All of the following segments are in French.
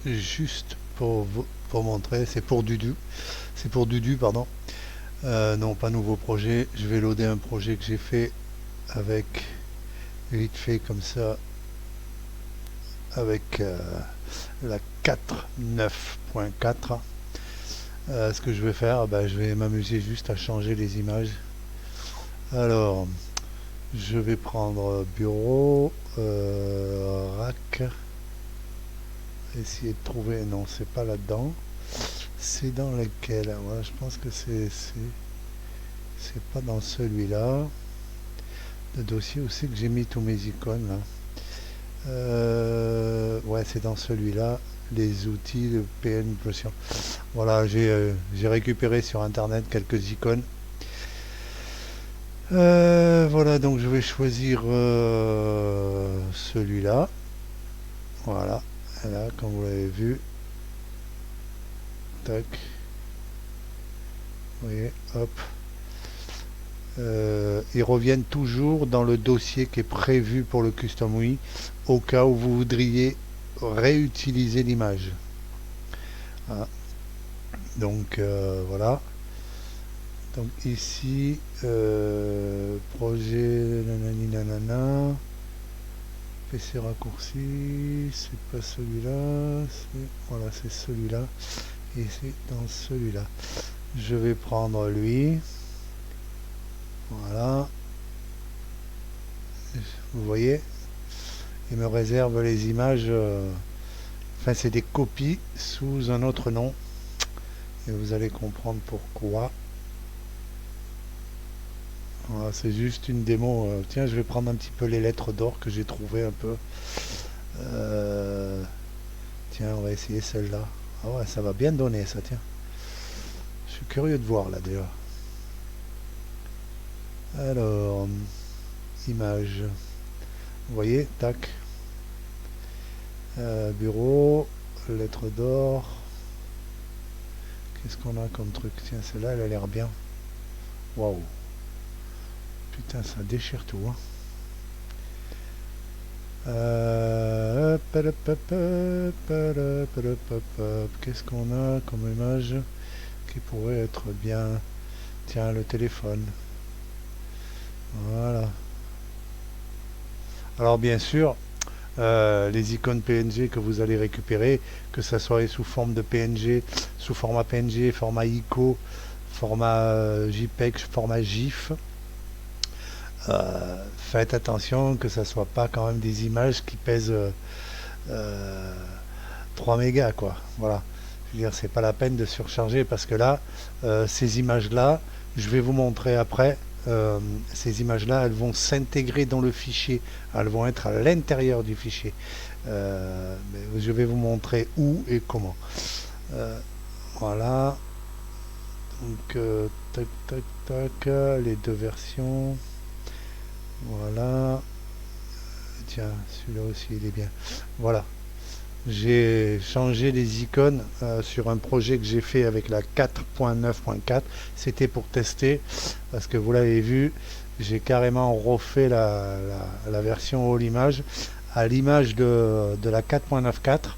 juste pour montrer, c'est pour Dudu, pardon. Non, pas nouveau projet, je vais loader un projet que j'ai fait avec, vite fait comme ça, avec la 4.9.4. Ce que je vais faire, bah, je vais m'amuser juste à changer les images. Alors, je vais prendre bureau, rack, essayer de trouver, non, c'est pas là-dedans. C'est dans lequel? Ouais, je pense que c'est pas dans celui-là. Le dossier aussi que j'ai mis tous mes icônes là. Ouais, c'est dans celui-là. Les outils de PN Implosion. Voilà, j'ai récupéré sur internet quelques icônes. Voilà, donc je vais choisir celui-là. Voilà, là, comme vous l'avez vu. Tac. Vous voyez, hop. Ils reviennent toujours dans le dossier qui est prévu pour le Custom UI au cas où vous voudriez réutiliser l'image. Ah. Donc voilà. Donc ici, projet nanani nanana, PC raccourci, c'est pas celui-là, voilà, c'est celui-là, et c'est dans celui-là. Je vais prendre lui, voilà, vous voyez, il me réserve les images, enfin c'est des copies sous un autre nom, et vous allez comprendre pourquoi. Voilà, c'est juste une démo. Tiens, je vais prendre un petit peu les lettres d'or que j'ai trouvé un peu. Euh, Tiens, on va essayer celle-là. Ah ouais, ça va bien donner ça, tiens. Je suis curieux de voir là déjà. Alors, image. Vous voyez, tac. Bureau, lettres d'or. Qu'est-ce qu'on a comme truc? Tiens, celle-là, elle a l'air bien. Waouh. Putain, ça déchire tout, hein. Qu'est-ce qu'on a comme image qui pourrait être bien? Tiens, le téléphone. Voilà. Alors bien sûr, les icônes PNG que vous allez récupérer, que ça soit sous forme de PNG, sous format PNG, format ICO, format JPEG, format GIF, faites attention que ça soit pas quand même des images qui pèsent euh, 3 mégas quoi. Voilà. Je veux dire, c'est pas la peine de surcharger parce que là, ces images-là, je vais vous montrer après. Ces images-là, elles vont s'intégrer dans le fichier. Elles vont être à l'intérieur du fichier. Mais je vais vous montrer où et comment. Voilà. Donc, tac, tac, tac. Les deux versions. Voilà. Tiens, celui-là aussi, il est bien. Voilà. J'ai changé les icônes sur un projet que j'ai fait avec la 4.9.4. C'était pour tester parce que vous l'avez vu, j'ai carrément refait la version All Image à l'image de la 4.94.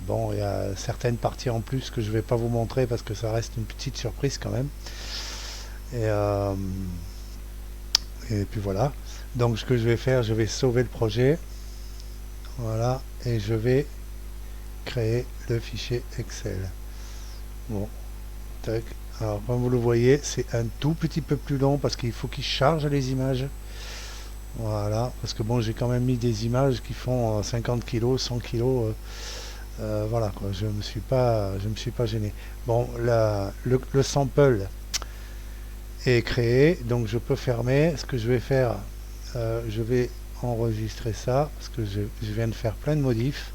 Bon, il y a certaines parties en plus que je ne vais pas vous montrer parce que ça reste une petite surprise quand même. Et, euh, et puis voilà. Donc ce que je vais faire, je vais sauver le projet. Voilà, et je vais créer le fichier Excel. Bon, tac. Alors, comme vous le voyez, c'est un tout petit peu plus long parce qu'il faut qu'il charge les images. Voilà, parce que bon, j'ai quand même mis des images qui font 50 kg, 100 kg. Voilà, quoi, je me suis pas gêné. Bon, le sample est créé, donc je peux fermer. Ce que je vais faire, je vais enregistrer ça parce que je viens de faire plein de modifs.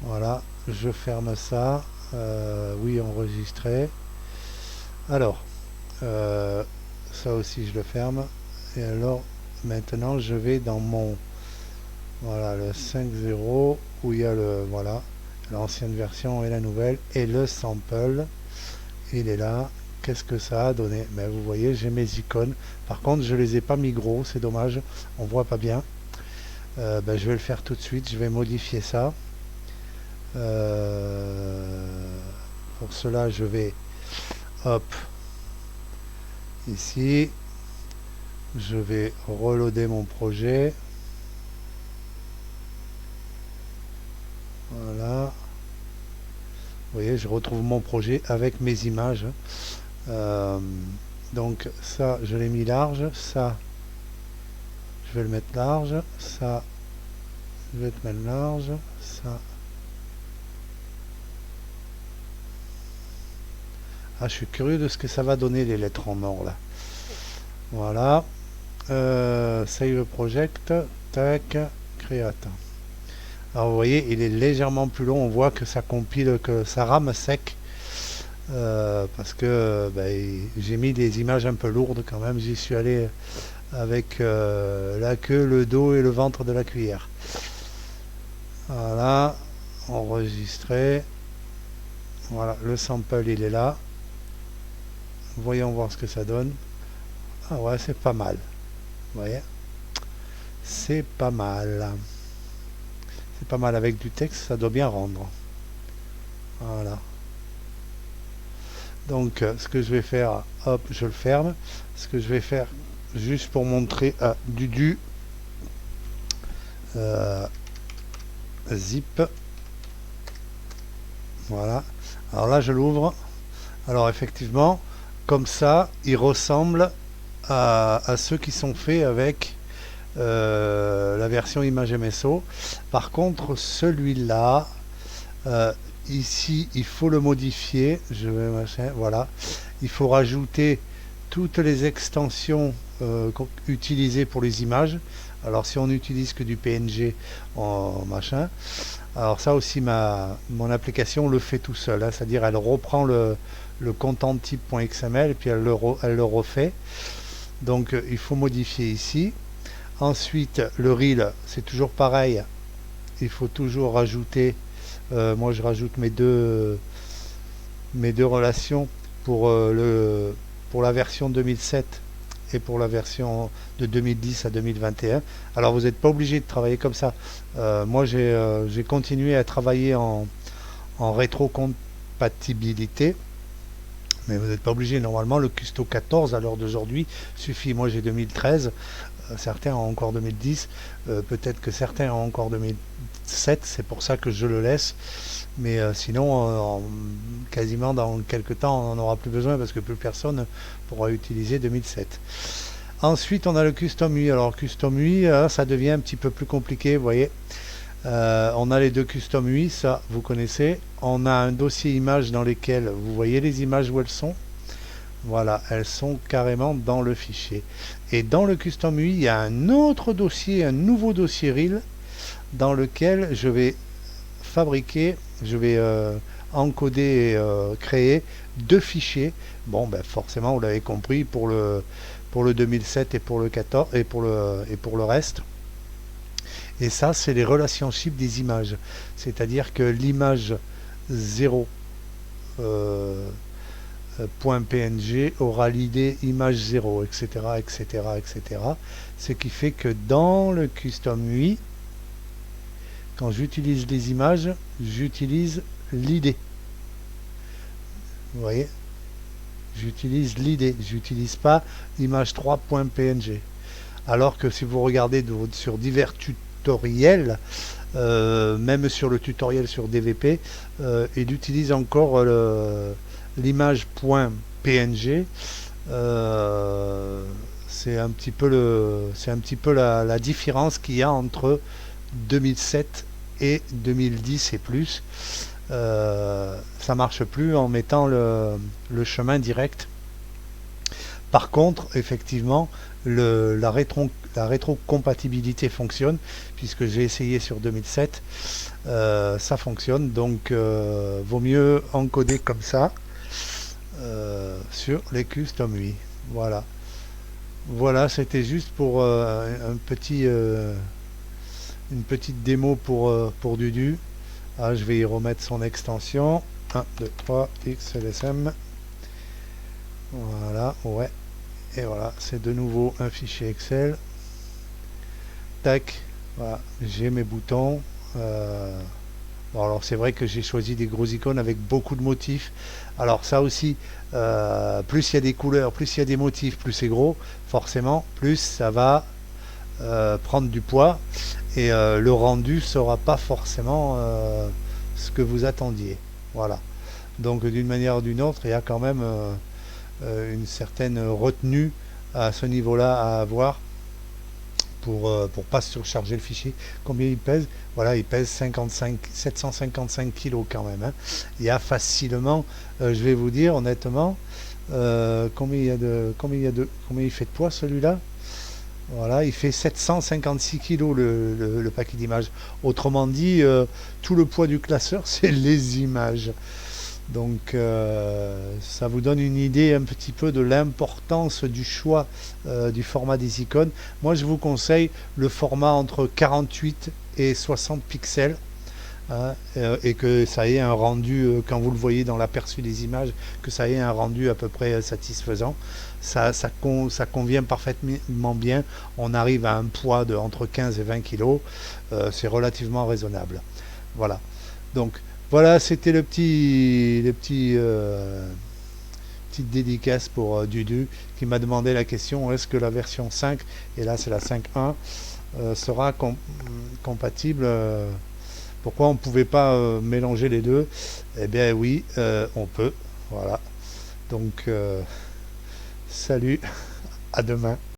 Voilà, je ferme ça. Oui, enregistrer. Alors, ça aussi je le ferme. Et alors, maintenant je vais dans mon, voilà, le 5.0 où il y a le, voilà, l'ancienne version et la nouvelle et le sample. Il est là. Qu'est-ce que ça a donné? Mais vous voyez, j'ai mes icônes. Par contre, je les ai pas mis gros, c'est dommage. On voit pas bien. Je vais le faire tout de suite. Je vais modifier ça. Pour cela, je vais hop ici. Je vais reloader mon projet. Voilà. Vous voyez, je retrouve mon projet avec mes images. Donc ça, je l'ai mis large. Ça, je vais le mettre large. Ça, je vais le mettre large. Ça. Ah, je suis curieux de ce que ça va donner les lettres en or là. Voilà. Save project. Tac. Create. Alors vous voyez, il est légèrement plus long. On voit que ça compile, que ça rame sec. Parce que j'ai mis des images un peu lourdes quand même. J'y suis allé avec la queue, le dos et le ventre de la cuillère. Voilà, enregistré. Voilà, le sample il est là. Voyons voir ce que ça donne. Ah ouais, c'est pas mal. Vous voyez, c'est pas mal. C'est pas mal avec du texte, ça doit bien rendre. Voilà. Donc ce que je vais faire, hop, je le ferme. Ce que je vais faire, juste pour montrer à Dudu, zip. Voilà. Alors là, je l'ouvre. Alors effectivement, comme ça, il ressemble à ceux qui sont faits avec la version image MSO. Par contre, celui-là, ici, il faut le modifier. Je vais machin, voilà. Il faut rajouter toutes les extensions utilisées pour les images. Alors si on n'utilise que du PNG en machin, alors ça aussi mon application le fait tout seul, hein, c'est-à-dire elle reprend le content type.xml et puis elle le refait. Donc il faut modifier ici. Ensuite le reel, c'est toujours pareil, il faut toujours rajouter, moi je rajoute mes deux relations pour la version 2007 et pour la version de 2010 à 2021. Alors vous n'êtes pas obligé de travailler comme ça. Moi j'ai continué à travailler en rétrocompatibilité, mais vous n'êtes pas obligé. Normalement le Custo 14 à l'heure d'aujourd'hui suffit. Moi j'ai 2013, certains ont encore 2010, peut-être que certains ont encore 2007, c'est pour ça que je le laisse. Mais sinon, quasiment dans quelques temps, on n'en aura plus besoin parce que plus personne pourra utiliser 2007. Ensuite, on a le Custom UI. Alors, Custom UI, ça devient un petit peu plus compliqué, vous voyez. On a les deux Custom UI, ça, vous connaissez. On a un dossier images dans lesquels vous voyez les images où elles sont. Voilà, elles sont carrément dans le fichier. Et dans le Custom UI, il y a un autre dossier, un nouveau dossier reel, dans lequel je vais fabriquer, je vais encoder et créer deux fichiers. Bon, forcément, vous l'avez compris, pour le 2007 et pour le 14 et pour le reste. Et ça, c'est les relationships des images. C'est-à-dire que l'image 0 .png aura l'idée image 0, etc., etc., etc. Ce qui fait que dans le Custom UI, quand j'utilise les images, j'utilise l'idée. Vous voyez, j'utilise l'idée, j'utilise pas image 3.png. Alors que si vous regardez sur divers tutoriels, même sur le tutoriel sur DVP, il utilise encore l'image .png. C'est un petit peu la différence qu'il y a entre 2007 et 2010 et plus. Ça marche plus en mettant le chemin direct. Par contre, effectivement, la rétrocompatibilité fonctionne, puisque j'ai essayé sur 2007, ça fonctionne. Donc vaut mieux encoder comme ça sur les Custom UI. Voilà. Voilà, c'était juste pour une petite démo pour Dudu. Ah, je vais y remettre son extension 1, 2, 3, XLSM. Voilà, ouais. Et voilà, c'est de nouveau un fichier Excel. Tac, Voilà, j'ai mes boutons. euh, Bon, alors c'est vrai que j'ai choisi des gros icônes avec beaucoup de motifs. Alors ça aussi, plus il y a des couleurs, plus il y a des motifs, plus c'est gros, forcément, plus ça va prendre du poids et le rendu sera pas forcément ce que vous attendiez. Voilà. Donc d'une manière ou d'une autre, il y a quand même une certaine retenue à ce niveau-là à avoir pour pas surcharger le fichier. Combien il pèse? Voilà, il pèse 755 kilos quand même, hein. Il y a facilement, je vais vous dire honnêtement, combien il fait de poids celui-là? Voilà, il fait 756 kilos le paquet d'images. Autrement dit, tout le poids du classeur, c'est les images. Donc ça vous donne une idée un petit peu de l'importance du choix du format des icônes. Moi je vous conseille le format entre 48 et 60 pixels, hein, et que ça ait un rendu, quand vous le voyez dans l'aperçu des images, que ça ait un rendu à peu près satisfaisant. Ça convient parfaitement bien. On arrive à un poids de entre 15 et 20 kilos. C'est relativement raisonnable. Voilà. Donc voilà, c'était petite dédicace pour Dudu qui m'a demandé la question, est-ce que la version 5, et là c'est la 5.1, sera compatible, pourquoi on ne pouvait pas mélanger les deux? Eh bien oui, on peut. Voilà. Donc salut, à demain.